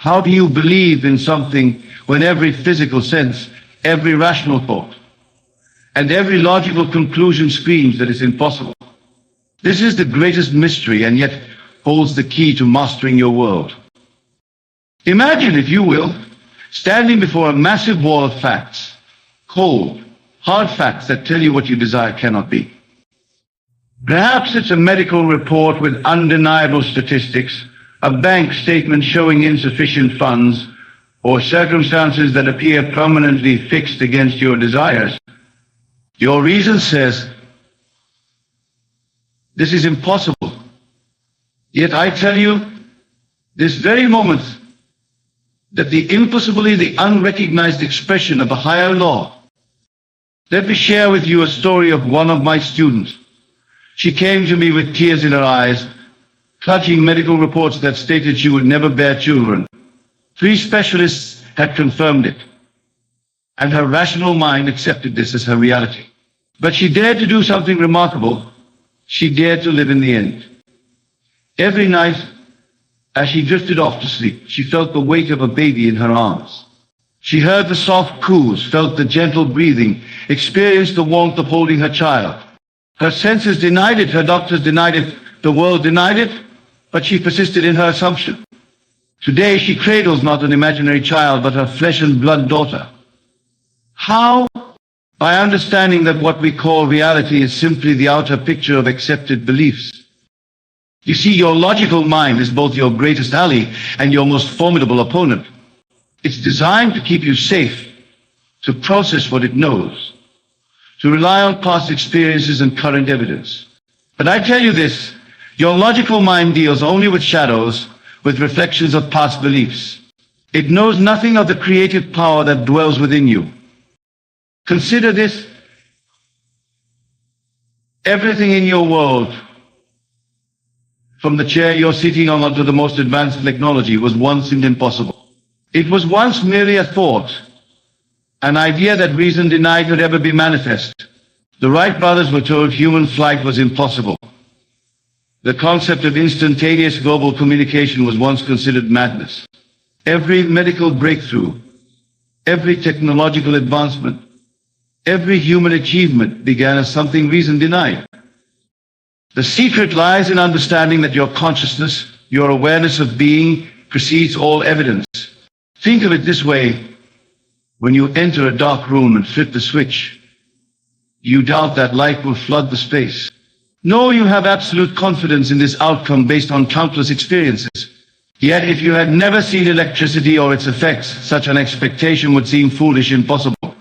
How do you believe in something when every physical sense, every rational thought, and every logical conclusion screams that it's impossible? This is the greatest mystery and yet holds the key to mastering your world. Imagine, if you will, standing before a massive wall of facts, cold, hard facts that tell you what you desire cannot be. Perhaps it's a medical report with undeniable statistics, a bank statement showing insufficient funds, or circumstances that appear permanently fixed against your desires. Your reason says, this is impossible. Yet I tell you, this very moment, that the impossible is the unrecognized expression of a higher law. Let me share with you a story of one of my students. She came to me with tears in her eyes, clutching medical reports that stated she would never bear children. 3 specialists had confirmed it, and her rational mind accepted this as her reality. But she dared to do something remarkable. She dared to live in the end. Every night, as she drifted off to sleep, she felt the weight of a baby in her arms. She heard the soft coos, felt the gentle breathing, experienced the warmth of holding her child. Her senses denied it, her doctors denied it, the world denied it, but she persisted in her assumption. Today she cradles not an imaginary child, but her flesh and blood daughter. How? By understanding that what we call reality is simply the outer picture of accepted beliefs. You see, your logical mind is both your greatest ally and your most formidable opponent. It's designed to keep you safe, to process what it knows, to rely on past experiences and current evidence. But I tell you this, your logical mind deals only with shadows, with reflections of past beliefs. It knows nothing of the creative power that dwells within you. Consider this. Everything in your world, from the chair you're sitting on to the most advanced technology, was once impossible. It was once merely a thought, an idea that reason denied could ever be manifest. The Wright brothers were told human flight was impossible. The concept of instantaneous global communication was once considered madness. Every medical breakthrough, every technological advancement, every human achievement began as something reason denied. The secret lies in understanding that your consciousness, your awareness of being, precedes all evidence. Think of it this way. When you enter a dark room and flip the switch, you doubt that light will flood the space. No, you have absolute confidence in this outcome based on countless experiences. Yet if you had never seen electricity or its effects, such an expectation would seem foolish, impossible.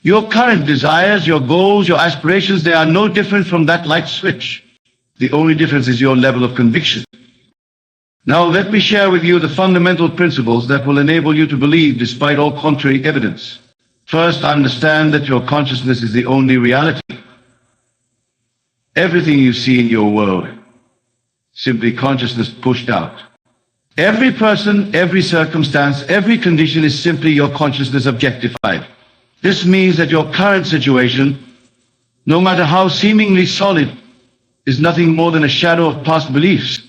Your current desires, your goals, your aspirations, they are no different from that light switch. The only difference is your level of conviction. Now let me share with you the fundamental principles that will enable you to believe despite all contrary evidence. First, understand that your consciousness is the only reality. Everything you see in your world, simply consciousness pushed out. Every person, every circumstance, every condition is simply your consciousness objectified. This means that your current situation, no matter how seemingly solid, is nothing more than a shadow of past beliefs.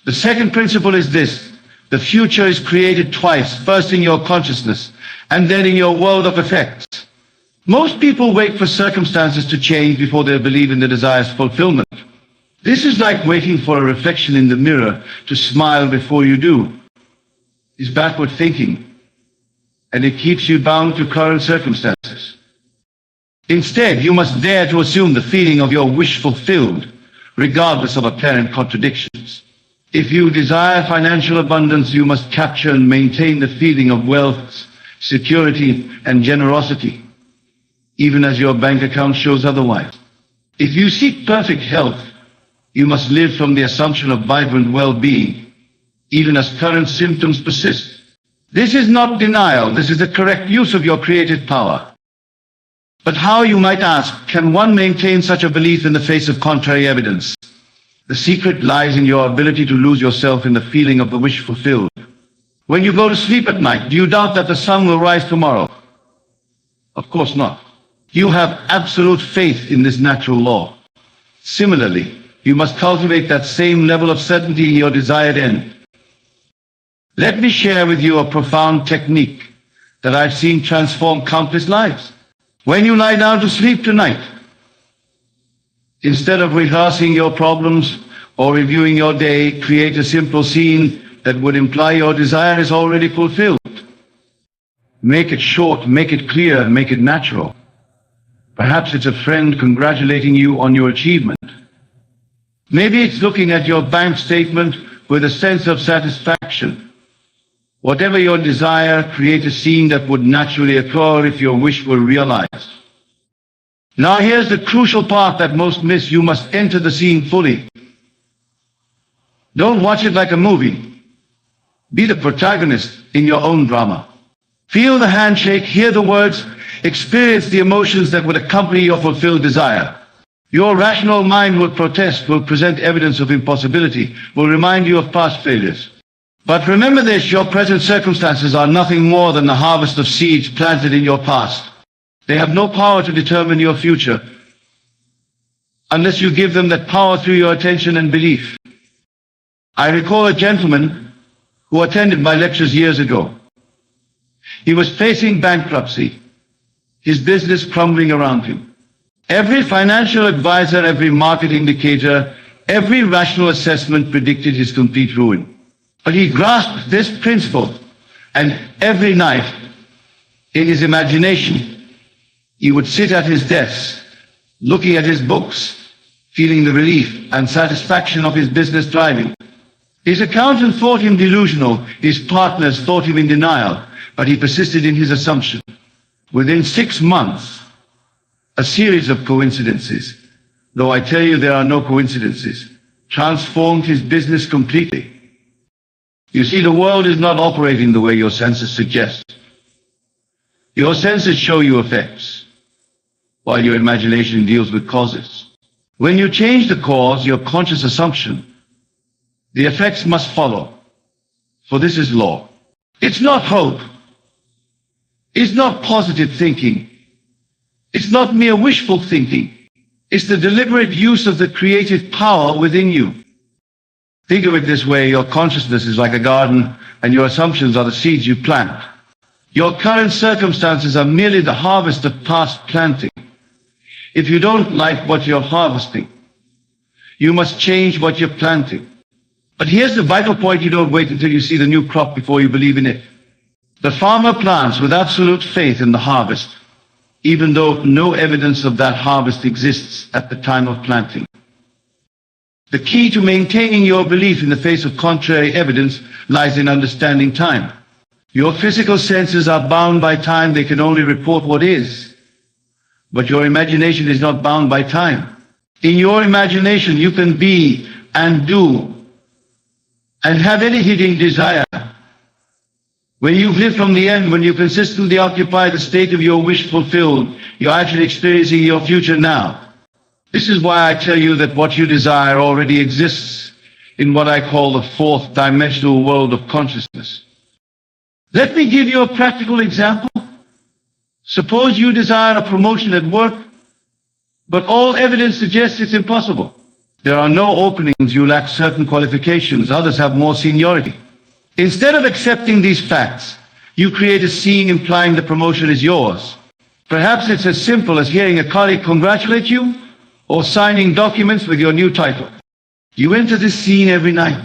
The second principle is this: the future is created twice, first in your consciousness, and then in your world of effects. Most people wait for circumstances to change before they believe in the desire's fulfillment. This is like waiting for a reflection in the mirror to smile before you do. It's backward thinking, and it keeps you bound to current circumstances. Instead, you must dare to assume the feeling of your wish fulfilled, regardless of apparent contradictions. If you desire financial abundance, you must capture and maintain the feeling of wealth, security, and generosity, even as your bank account shows otherwise. If you seek perfect health, you must live from the assumption of vibrant well-being, even as current symptoms persist. This is not denial, this is the correct use of your creative power. But how, you might ask, can one maintain such a belief in the face of contrary evidence? The secret lies in your ability to lose yourself in the feeling of the wish fulfilled. When you go to sleep at night, do you doubt that the sun will rise tomorrow? Of course not. You have absolute faith in this natural law. Similarly, you must cultivate that same level of certainty in your desired end. Let me share with you a profound technique that I've seen transform countless lives. When you lie down to sleep tonight, instead of rehearsing your problems or reviewing your day, create a simple scene that would imply your desire is already fulfilled. Make it short, make it clear, make it natural. Perhaps it's a friend congratulating you on your achievement. Maybe it's looking at your bank statement with a sense of satisfaction. Whatever your desire, create a scene that would naturally occur if your wish were realized. Now here's the crucial part that most miss. You must enter the scene fully. Don't watch it like a movie. Be the protagonist in your own drama. Feel the handshake, hear the words, experience the emotions that would accompany your fulfilled desire. Your rational mind will protest, will present evidence of impossibility, will remind you of past failures. But remember this, your present circumstances are nothing more than the harvest of seeds planted in your past. They have no power to determine your future unless you give them that power through your attention and belief. I recall a gentleman who attended my lectures years ago. He was facing bankruptcy, his business crumbling around him. Every financial advisor, every market indicator, every rational assessment predicted his complete ruin. But he grasped this principle, and every night, in his imagination, he would sit at his desk, looking at his books, feeling the relief and satisfaction of his business thriving. His accountant thought him delusional, his partners thought him in denial, but he persisted in his assumption. Within 6 months, a series of coincidences, though I tell you there are no coincidences, transformed his business completely. You see, the world is not operating the way your senses suggest. Your senses show you effects, while your imagination deals with causes. When you change the cause, your conscious assumption, the effects must follow, for this is law. It's not hope. It's not positive thinking. It's not mere wishful thinking. It's the deliberate use of the creative power within you. Think of it this way, your consciousness is like a garden, and your assumptions are the seeds you plant. Your current circumstances are merely the harvest of past planting. If you don't like what you're harvesting, you must change what you're planting. But here's the vital point: you don't wait until you see the new crop before you believe in it. The farmer plants with absolute faith in the harvest, even though no evidence of that harvest exists at the time of planting. The key to maintaining your belief in the face of contrary evidence lies in understanding time. Your physical senses are bound by time. They can only report what is. But your imagination is not bound by time. In your imagination, you can be and do and have any hidden desire. When you live from the end, when you consistently occupy the state of your wish fulfilled, you're actually experiencing your future now. This is why I tell you that what you desire already exists in what I call the fourth dimensional world of consciousness. Let me give you a practical example. Suppose you desire a promotion at work, but all evidence suggests it's impossible. There are no openings, you lack certain qualifications, others have more seniority. Instead of accepting these facts, you create a scene implying the promotion is yours. Perhaps it's as simple as hearing a colleague congratulate you, or signing documents with your new title. You enter this scene every night,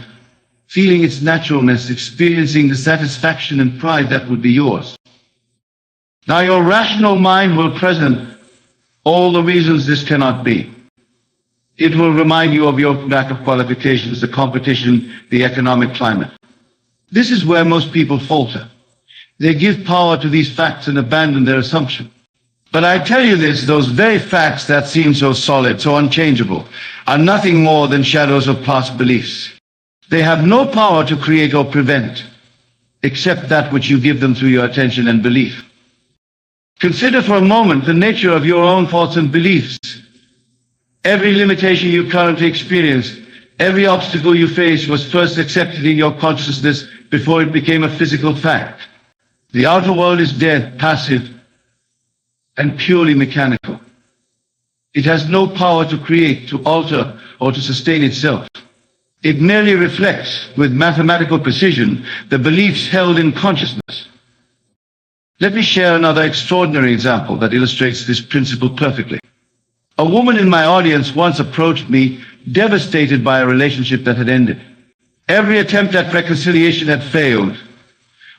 feeling its naturalness, experiencing the satisfaction and pride that would be yours. Now your rational mind will present all the reasons this cannot be. It will remind you of your lack of qualifications, the competition, the economic climate. This is where most people falter. They give power to these facts and abandon their assumption. But I tell you this, those very facts that seem so solid, so unchangeable, are nothing more than shadows of past beliefs. They have no power to create or prevent, except that which you give them through your attention and belief. Consider for a moment the nature of your own thoughts and beliefs. Every limitation you currently experience, every obstacle you face was first accepted in your consciousness before it became a physical fact. The outer world is dead, passive, and purely mechanical. It has no power to create, to alter, or to sustain itself. It merely reflects, with mathematical precision, the beliefs held in consciousness. Let me share another extraordinary example that illustrates this principle perfectly. A woman in my audience once approached me, devastated by a relationship that had ended. Every attempt at reconciliation had failed,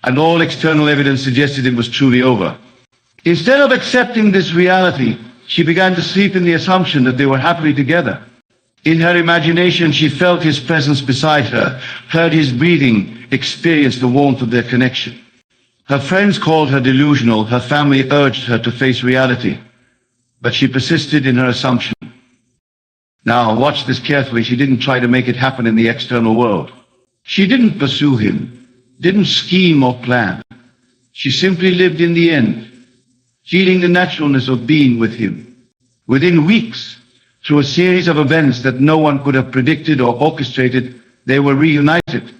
and all external evidence suggested it was truly over. Instead of accepting this reality, she began to sleep in the assumption that they were happily together. In her imagination, she felt his presence beside her, heard his breathing, experienced the warmth of their connection. Her friends called her delusional, her family urged her to face reality, but she persisted in her assumption. Now, watch this carefully. She didn't try to make it happen in the external world. She didn't pursue him, didn't scheme or plan. She simply lived in the end, feeling the naturalness of being with him. Within weeks, through a series of events that no one could have predicted or orchestrated, they were reunited.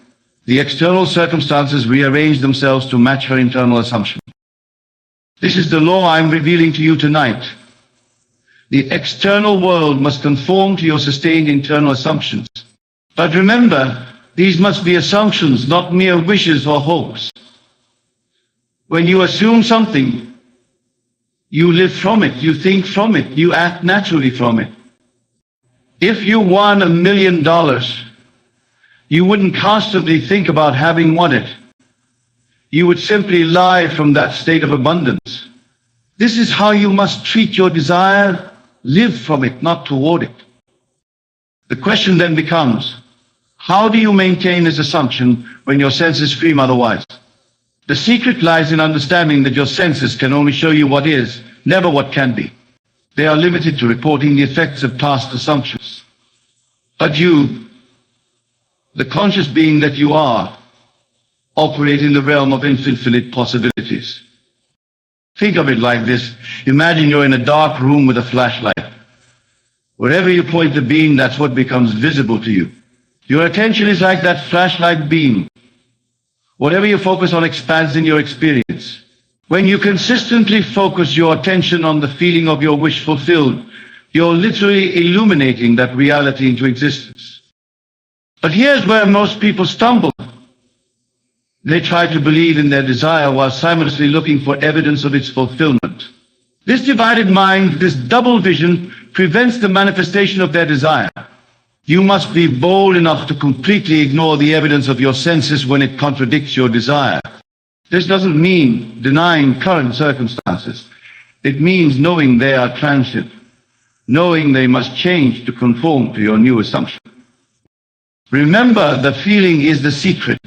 The external circumstances rearranged themselves to match her internal assumption. This is the law I'm revealing to you tonight. The external world must conform to your sustained internal assumptions. But remember, these must be assumptions, not mere wishes or hopes. When you assume something, you live from it, you think from it, you act naturally from it. If you won $1 million, you wouldn't constantly think about having won it. You would simply lie from that state of abundance. This is how you must treat your desire, live from it, not toward it. The question then becomes, how do you maintain this assumption when your senses scream otherwise? The secret lies in understanding that your senses can only show you what is, never what can be. They are limited to reporting the effects of past assumptions. But you, the conscious being that you are, operate in the realm of infinite possibilities. Think of it like this. Imagine you're in a dark room with a flashlight. Wherever you point the beam, that's what becomes visible to you. Your attention is like that flashlight beam. Whatever you focus on expands in your experience. When you consistently focus your attention on the feeling of your wish fulfilled, you're literally illuminating that reality into existence. But here's where most people stumble. They try to believe in their desire while simultaneously looking for evidence of its fulfillment. This divided mind, this double vision, prevents the manifestation of their desire. You must be bold enough to completely ignore the evidence of your senses when it contradicts your desire. This doesn't mean denying current circumstances. It means knowing they are transient, knowing they must change to conform to your new assumption. Remember, the feeling is the secret.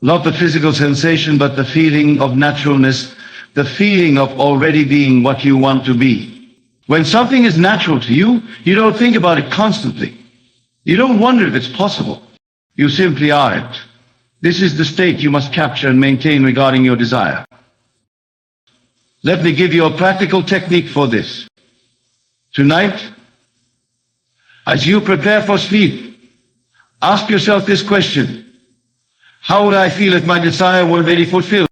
Not the physical sensation, but the feeling of naturalness, the feeling of already being what you want to be. When something is natural to you, you don't think about it constantly. You don't wonder if it's possible. You simply are it. This is the state you must capture and maintain regarding your desire. Let me give you a practical technique for this. Tonight, as you prepare for sleep, ask yourself this question: how would I feel if my desire were really fulfilled?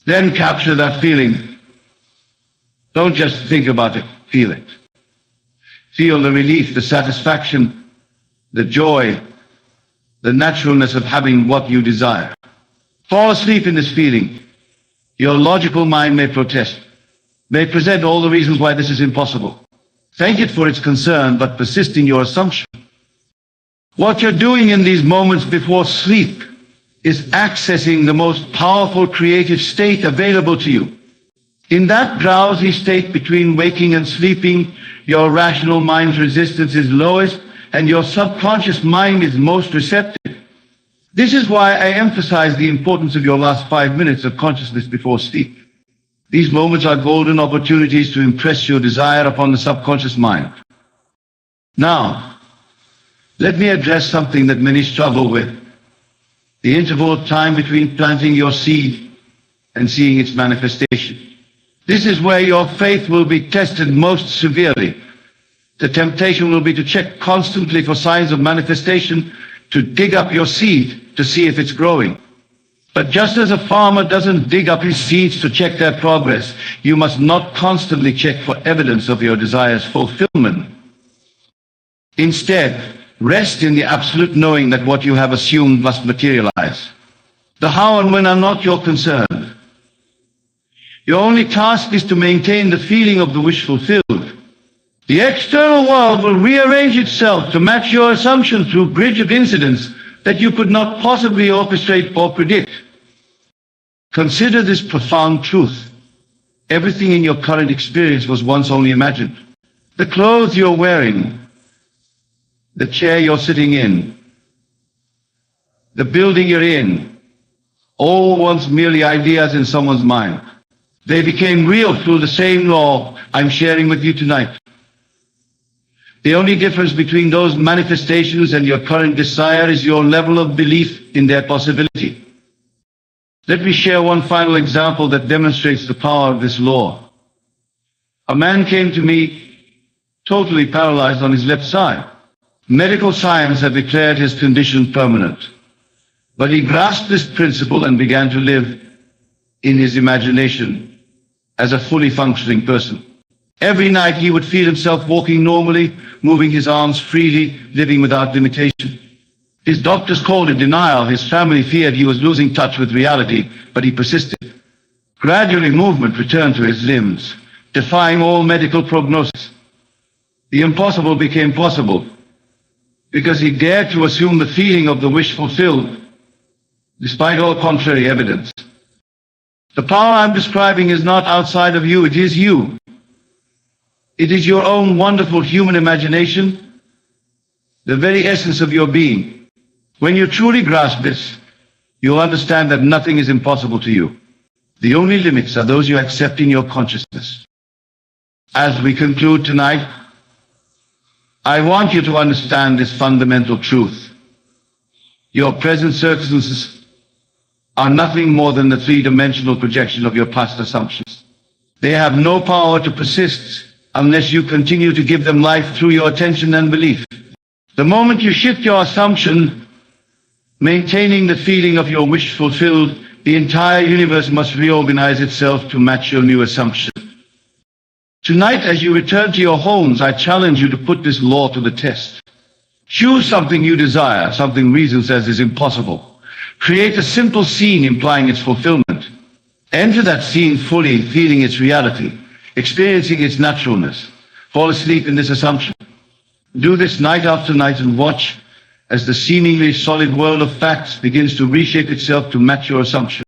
Then capture that feeling. Don't just think about it, feel it. Feel the relief, the satisfaction, the joy, the naturalness of having what you desire. Fall asleep in this feeling. Your logical mind may protest, may present all the reasons why this is impossible. Thank it for its concern, but persist in your assumption. What you're doing in these moments before sleep is accessing the most powerful creative state available to you. In that drowsy state between waking and sleeping, your rational mind's resistance is lowest and your subconscious mind is most receptive. This is why I emphasize the importance of your last 5 minutes of consciousness before sleep. These moments are golden opportunities to impress your desire upon the subconscious mind. Now, let me address something that many struggle with: the interval of time between planting your seed and seeing its manifestation. This is where your faith will be tested most severely. The temptation will be to check constantly for signs of manifestation, to dig up your seed to see if it's growing. But just as a farmer doesn't dig up his seeds to check their progress, you must not constantly check for evidence of your desire's fulfillment. Instead, Rest in the absolute knowing that what you have assumed must materialize. The how and when are not your concern. Your only task is to maintain the feeling of the wish fulfilled. The external world will rearrange itself to match your assumption through a bridge of incidents that you could not possibly orchestrate or predict. Consider this profound truth. Everything in your current experience was once only imagined. The clothes you're wearing, the chair you're sitting in, the building you're in, all once merely ideas in someone's mind. They became real through the same law I'm sharing with you tonight. The only difference between those manifestations and your current desire is your level of belief in their possibility. Let me share one final example that demonstrates the power of this law. A man came to me totally paralyzed on his left side. Medical science had declared his condition permanent. But he grasped this principle and began to live in his imagination as a fully functioning person. Every night he would feel himself walking normally, moving his arms freely, living without limitation. His doctors called it denial. His family feared he was losing touch with reality, but he persisted. Gradually movement returned to his limbs, defying all medical prognosis. The impossible became possible because he dared to assume the feeling of the wish fulfilled, despite all contrary evidence. The power I'm describing is not outside of you, it is you. It is your own wonderful human imagination, the very essence of your being. When you truly grasp this, you'll understand that nothing is impossible to you. The only limits are those you accept in your consciousness. As we conclude tonight, I want you to understand this fundamental truth. Your present circumstances are nothing more than the three-dimensional projection of your past assumptions. They have no power to persist unless you continue to give them life through your attention and belief. The moment you shift your assumption, maintaining the feeling of your wish fulfilled, the entire universe must reorganize itself to match your new assumption. Tonight, as you return to your homes, I challenge you to put this law to the test. Choose something you desire, something reason says is impossible. Create a simple scene implying its fulfillment. Enter that scene fully, feeling its reality, experiencing its naturalness. Fall asleep in this assumption. Do this night after night and watch as the seemingly solid world of facts begins to reshape itself to match your assumption.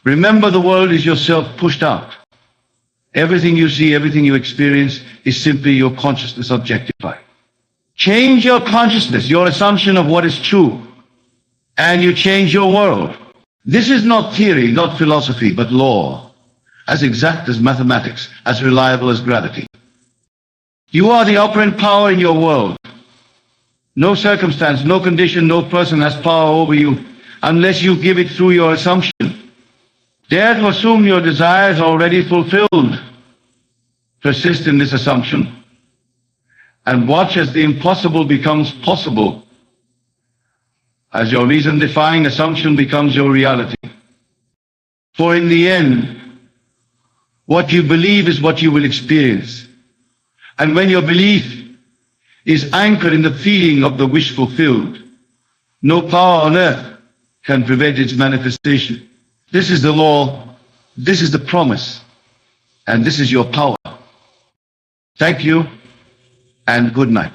Remember, the world is yourself pushed out. Everything you see, everything you experience is simply your consciousness objectified. Change your consciousness, your assumption of what is true, and you change your world. This is not theory, not philosophy, but law, as exact as mathematics, as reliable as gravity. You are the operant power in your world. No circumstance, no condition, no person has power over you unless you give it through your assumption. Dare to assume your desire is already fulfilled. Persist in this assumption and watch as the impossible becomes possible, as your reason-defying assumption becomes your reality. For in the end, what you believe is what you will experience. And when your belief is anchored in the feeling of the wish fulfilled, no power on earth can prevent its manifestation. This is the law, this is the promise, and this is your power. Thank you, and good night.